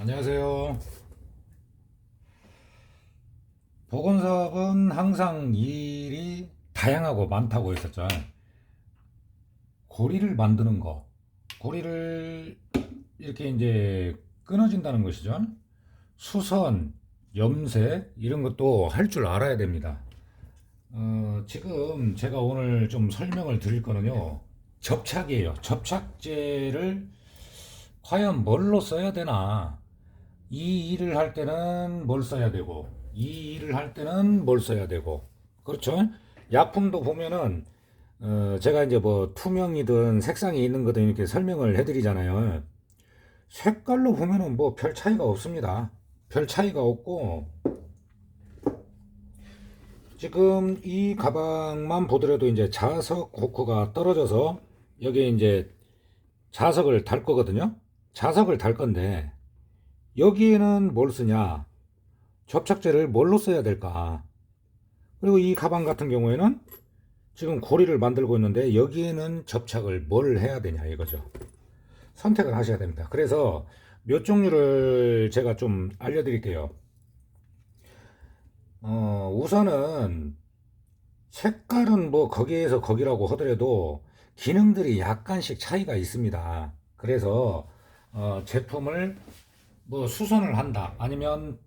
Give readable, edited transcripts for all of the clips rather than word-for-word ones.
안녕하세요. 보건사업은 항상 일이 다양하고 많다고 했었죠. 고리를 만드는 거, 고리를 이렇게 이제 끊어진다는 것이죠. 수선, 염색 이런 것도 할 줄 알아야 됩니다. 지금 제가 오늘 좀 설명을 드릴 거는요. 접착이에요. 접착제를 과연 뭘로 써야 되나? 이 일을 할 때는 뭘 써야 되고, 이 일을 할 때는 뭘 써야 되고, 그렇죠? 약품도 보면은, 제가 이제 뭐 투명이든 색상이 있는 거든 이렇게 설명을 해드리잖아요. 색깔로 보면은 뭐 별 차이가 없습니다. 별 차이가 없고, 지금 이 가방만 보더라도 이제 자석 호크가 떨어져서 여기에 이제 자석을 달 거거든요. 자석을 달 건데, 여기에는 뭘 쓰냐? 접착제를 뭘로 써야 될까? 그리고 이 가방 같은 경우에는 지금 고리를 만들고 있는데 여기에는 접착을 뭘 해야 되냐 이거죠. 선택을 하셔야 됩니다. 그래서 몇 종류를 제가 좀 알려드릴게요. 우선은 색깔은 뭐 거기에서 거기라고 하더라도 기능들이 약간씩 차이가 있습니다. 그래서 제품을 뭐 수선을 한다 아니면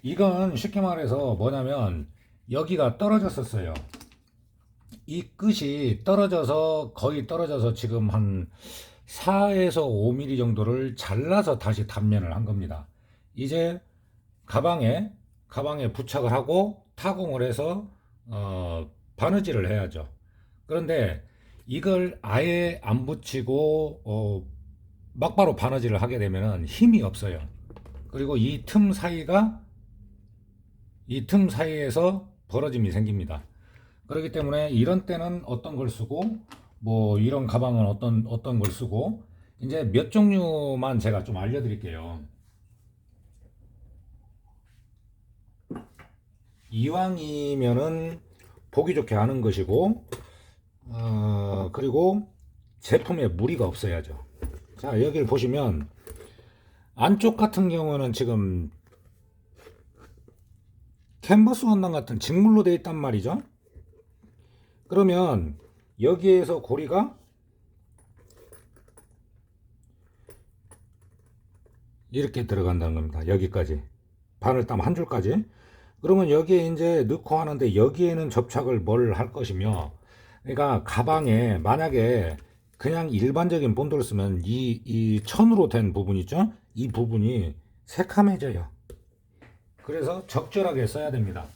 이건 쉽게 말해서 뭐냐면 여기가 떨어졌었어요. 이 끝이 떨어져서 거의 떨어져서 지금 한 4에서 5mm 정도를 잘라서 다시 단면을 한 겁니다. 이제 가방에 부착을 하고 타공을 해서 바느질을 해야죠. 그런데 이걸 아예 안 붙이고 막바로 바느질을 하게 되면 힘이 없어요. 그리고 이 틈 사이에서 벌어짐이 생깁니다. 그렇기 때문에 이런 때는 어떤 걸 쓰고 뭐 이런 가방은 어떤 걸 쓰고 이제 몇 종류만 제가 좀 알려드릴게요. 이왕이면은 보기 좋게 하는 것이고 그리고 제품에 무리가 없어야죠. 자, 여기를 보시면 안쪽 같은 경우는 지금 캔버스 원단 같은 직물로 되어 있단 말이죠. 그러면 여기에서 고리가 이렇게 들어간다는 겁니다. 여기까지 바늘땀 한 줄까지. 그러면 여기에 이제 넣고 하는데 여기에는 접착을 뭘 할 것이며, 그러니까 가방에 만약에 그냥 일반적인 본드를 쓰면 이 천으로 된 부분 있죠? 이 부분이 새카매져요. 그래서 적절하게 써야 됩니다.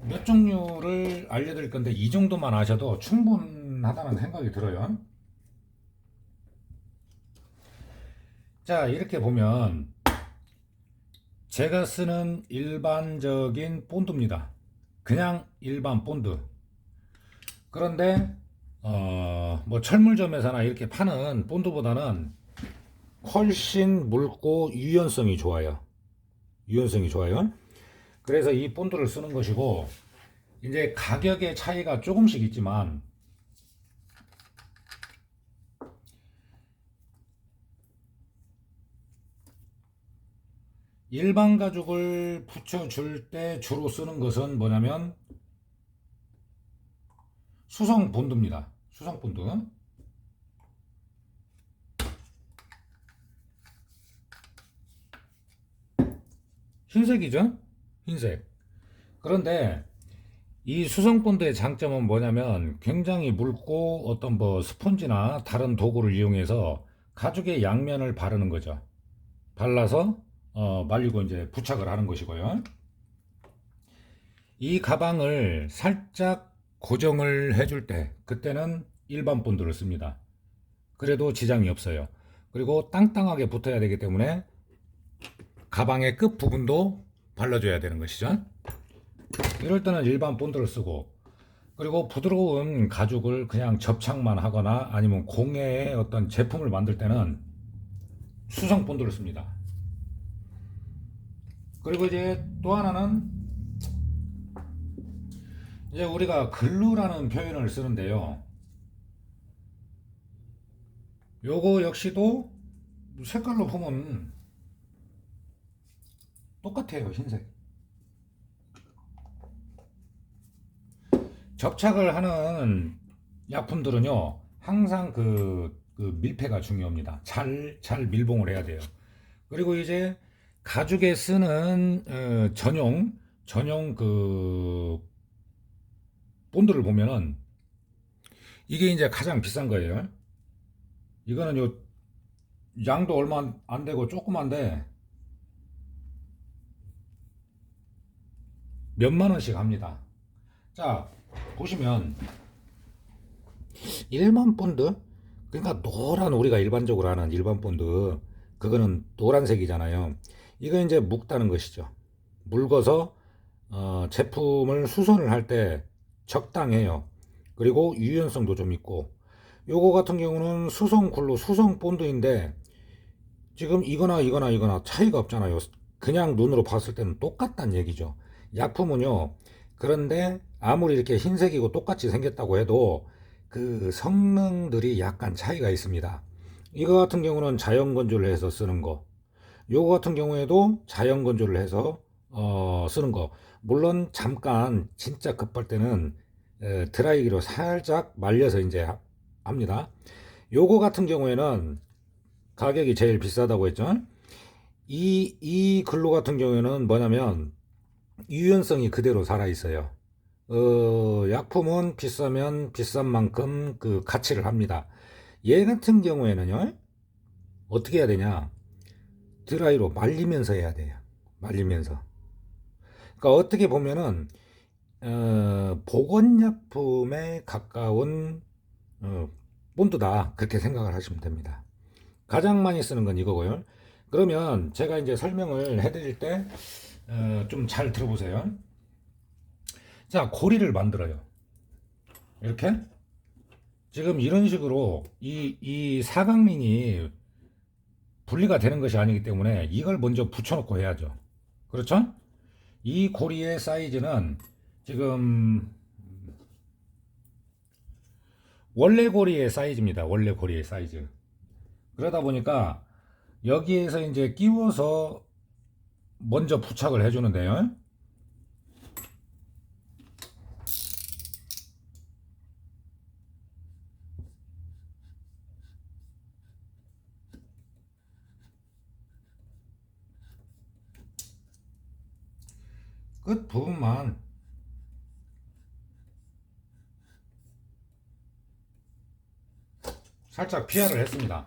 몇 종류를 알려드릴 건데 이 정도만 아셔도 충분하다는 생각이 들어요. 자, 이렇게 보면 제가 쓰는 일반적인 본드입니다. 그냥 일반 본드. 그런데 뭐 철물점에서나 이렇게 파는 본드보다는 훨씬 묽고 유연성이 좋아요. 유연성이 좋아요. 그래서 이 본드를 쓰는 것이고, 이제 가격의 차이가 조금씩 있지만 일반 가죽을 붙여줄 때 주로 쓰는 것은 뭐냐면 수성 본드입니다. 수성 본드. 흰색이죠? 흰색. 그런데 이 수성 본드의 장점은 뭐냐면 굉장히 묽고 어떤 뭐 스펀지나 다른 도구를 이용해서 가죽의 양면을 바르는 거죠. 발라서 말리고 이제 부착을 하는 것이고요. 이 가방을 살짝 고정을 해줄 때 그때는 일반 본드를 씁니다. 그래도 지장이 없어요. 그리고 땅땅하게 붙어야 되기 때문에 가방의 끝 부분도 발라줘야 되는 것이죠. 이럴 때는 일반 본드를 쓰고, 그리고 부드러운 가죽을 그냥 접착만 하거나 아니면 공예의 어떤 제품을 만들 때는 수성 본드를 씁니다. 그리고 이제 또 하나는 이제 우리가 글루라는 표현을 쓰는데요. 요거 역시도 색깔로 보면 똑같아요, 흰색. 접착을 하는 약품들은요, 항상 그 밀폐가 중요합니다. 잘 밀봉을 해야 돼요. 그리고 이제 가죽에 쓰는 전용 그 본드를 보면은 이게 이제 가장 비싼 거예요. 이거는 요 양도 얼마 안 되고 조그만데 몇만 원씩 합니다. 자, 보시면 일반 본드, 그러니까 노란, 우리가 일반적으로 아는 일반 본드, 그거는 노란색이잖아요. 이거 이제 묵다는 것이죠. 묽어서 제품을 수선을 할 때 적당해요. 그리고 유연성도 좀 있고, 요거 같은 경우는 수성 굴로 수성 본드인데 지금 이거나 차이가 없잖아요. 그냥 눈으로 봤을 때는 똑같다는 얘기죠. 약품은요, 그런데 아무리 이렇게 흰색이고 똑같이 생겼다고 해도 그 성능들이 약간 차이가 있습니다. 이거 같은 경우는 자연 건조를 해서 쓰는 거, 요거 같은 경우에도 자연 건조를 해서 쓰는 거. 물론 잠깐 진짜 급할 때는 드라이기로 살짝 말려서 이제 합니다. 요거 같은 경우에는 가격이 제일 비싸다고 했죠. 이 글루 같은 경우에는 뭐냐면 유연성이 그대로 살아 있어요. 약품은 비싸면 비싼 만큼 그 가치를 합니다. 얘 같은 경우에는요, 어떻게 해야 되냐? 드라이로 말리면서 해야 돼요. 말리면서. 그러니까 어떻게 보면은 보건약품에 가까운 본드다, 그렇게 생각을 하시면 됩니다. 가장 많이 쓰는 건 이거고요. 그러면 제가 이제 설명을 해드릴 때 좀 잘 들어보세요. 자, 고리를 만들어요. 이렇게 지금 이런 식으로 이 사각면이 분리가 되는 것이 아니기 때문에 이걸 먼저 붙여놓고 해야죠. 그렇죠? 이 고리의 사이즈는 지금 원래 고리의 사이즈입니다. 원래 고리의 사이즈. 그러다 보니까 여기에서 이제 끼워서 먼저 부착을 해주는데요. 끝 부분만 살짝 피하를 했습니다.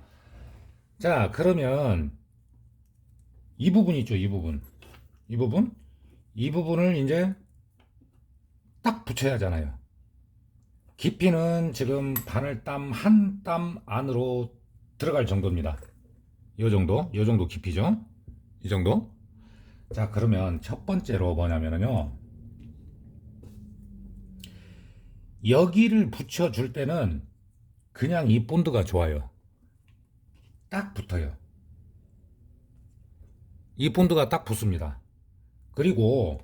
자, 그러면 이 부분 있죠, 이 부분. 이 부분을 이제 딱 붙여야 하잖아요. 깊이는 지금 바늘땀 한 땀 안으로 들어갈 정도입니다. 요 정도 깊이죠. 이 정도. 자, 그러면 첫 번째로 뭐냐면요, 여기를 붙여줄 때는 그냥 이 본드가 좋아요. 딱 붙어요. 이 본드가 딱 붙습니다. 그리고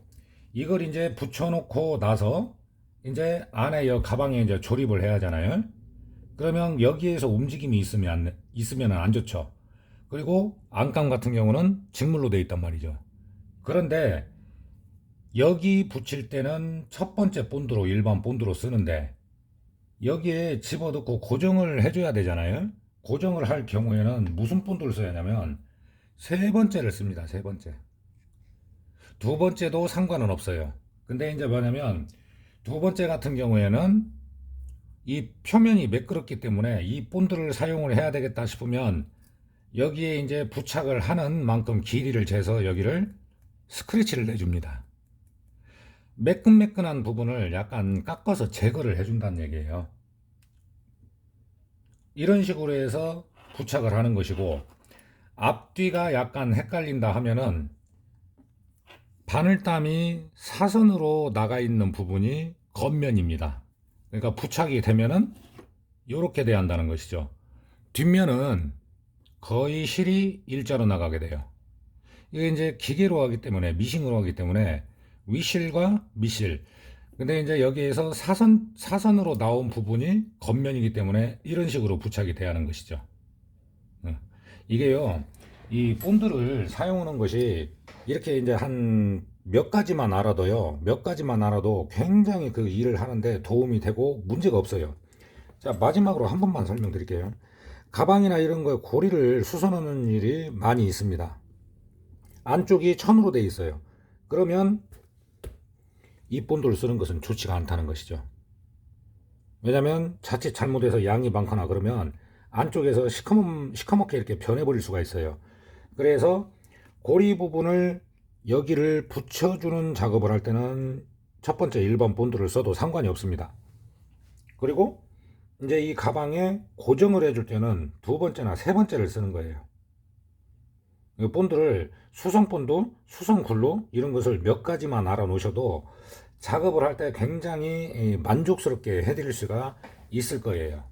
이걸 이제 붙여놓고 나서 이제 안에 여 가방에 이제 조립을 해야 하잖아요. 그러면 여기에서 움직임이 있으면 안 좋죠. 그리고 안감 같은 경우는 직물로 되어 있단 말이죠. 그런데 여기 붙일 때는 첫 번째 본드로, 일반 본드로 쓰는데 여기에 집어넣고 고정을 해줘야 되잖아요. 고정을 할 경우에는 무슨 본드를 써야 하냐면 세 번째를 씁니다. 세 번째. 두 번째도 상관은 없어요. 근데 이제 뭐냐면 두 번째 같은 경우에는 이 표면이 매끄럽기 때문에 이 본드를 사용을 해야 되겠다 싶으면 여기에 이제 부착을 하는 만큼 길이를 재서 여기를 스크래치를 내줍니다. 매끈매끈한 부분을 약간 깎아서 제거를 해준다는 얘기예요. 이런 식으로 해서 부착을 하는 것이고, 앞뒤가 약간 헷갈린다 하면은 바늘땀이 사선으로 나가 있는 부분이 겉면입니다. 그러니까 부착이 되면은 이렇게 돼야 한다는 것이죠. 뒷면은 거의 실이 일자로 나가게 돼요. 이게 이제 기계로 하기 때문에, 미싱으로 하기 때문에 위실과 미실. 근데 이제 여기에서 사선으로 나온 부분이 겉면이기 때문에 이런 식으로 부착이 돼야 하는 것이죠. 이게요, 이 본드를 사용하는 것이 이렇게 이제 한 몇 가지만 알아도요, 몇 가지만 알아도 굉장히 그 일을 하는데 도움이 되고 문제가 없어요. 자, 마지막으로 한 번만 설명드릴게요. 가방이나 이런 거에 고리를 수선하는 일이 많이 있습니다. 안쪽이 천으로 돼 있어요. 그러면 이 본드를 쓰는 것은 좋지가 않다는 것이죠. 왜냐면 자칫 잘못해서 양이 많거나 그러면 안쪽에서 시커멓게 이렇게 변해버릴 수가 있어요. 그래서 고리 부분을 여기를 붙여주는 작업을 할 때는 첫 번째 1번 본드를 써도 상관이 없습니다. 그리고 이제 이 가방에 고정을 해줄 때는 두 번째나 세 번째를 쓰는 거예요. 이 본드를 수성 본드, 수성 글루 이런 것을 몇 가지만 알아 놓으셔도 작업을 할 때 굉장히 만족스럽게 해드릴 수가 있을 거예요.